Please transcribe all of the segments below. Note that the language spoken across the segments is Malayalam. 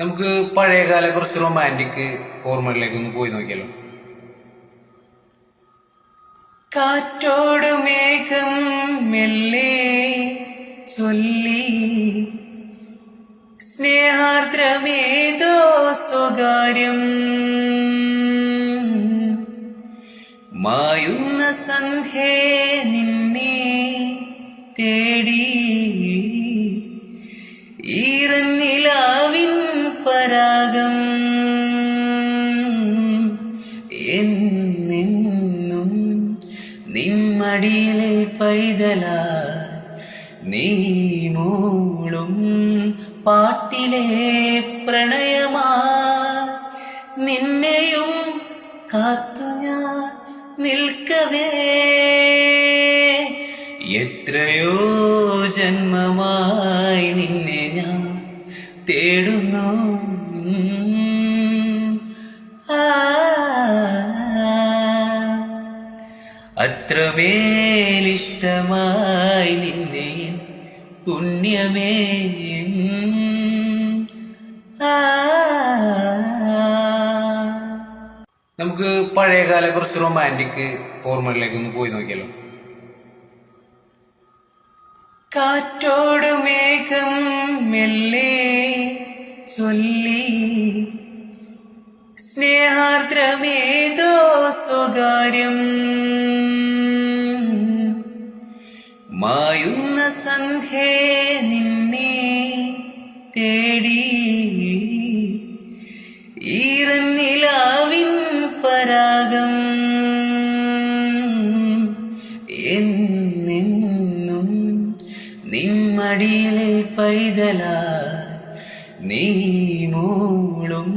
നമുക്ക് പഴയകാല കുറച്ച് റൊമാൻറ്റിക് ഓർമ്മകളിലേക്ക് ഒന്ന് പോയി നോക്കിയാലോ. കാറ്റോട് മേഘം മെല്ലെ ചൊല്ലി സ്നേഹാർദ്രമേതോ സ്വകാര്യം മായുന്ന സന്ധ്യേ നിന്നെ തേടി ഈറന്നിലാവിൻ പരാഗം എന്നെന്നും നിന്മടിയിലെ പൈതല നീ മൂളും പാട്ടിലെ പ്രണയമാ നിന്നെയും കാത്തു ഞാൻ നിൽക്കവേ എത്രയോ ജന്മമായി നിന്നെ ഞാൻ തേടുന്നു. അത്രമേലിഷ്ടമായി നിന്നെ പുണ്യമേ. നമുക്ക് പഴയകാല കുറച്ച് റൊമാൻറ്റിക് ഓർമ്മകളിലേക്ക് ഒന്ന് പോയി നോക്കിയാലോ. കാറ്റോട് മേഘം മെല്ലെ ചൊല്ലി സ്നേഹാർദ്രമേതോ സ്വകാര്യം മായുന്ന സന്ധ്യേ നിന്നെ തേടി ഈറന്നിലാവിൻ പരാഗം എന്നെന്നും നിന്മടിയിലെ പൈതല നീ മൂളും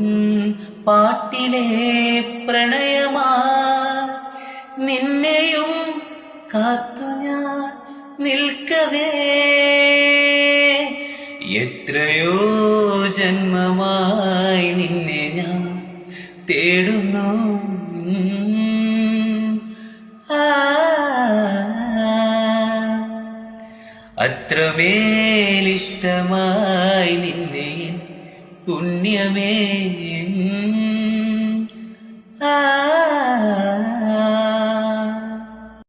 പാട്ടിലെ പ്രണയമാ നിന്നെയും കാത്തു ഞാൻ നിൽക്കവേ എത്രയോ ജന്മമായി നിന്നെ ഞാൻ തേടുന്നു. അത്രമേലിഷ്ടമായി നിന്നെ പുണ്യമേ.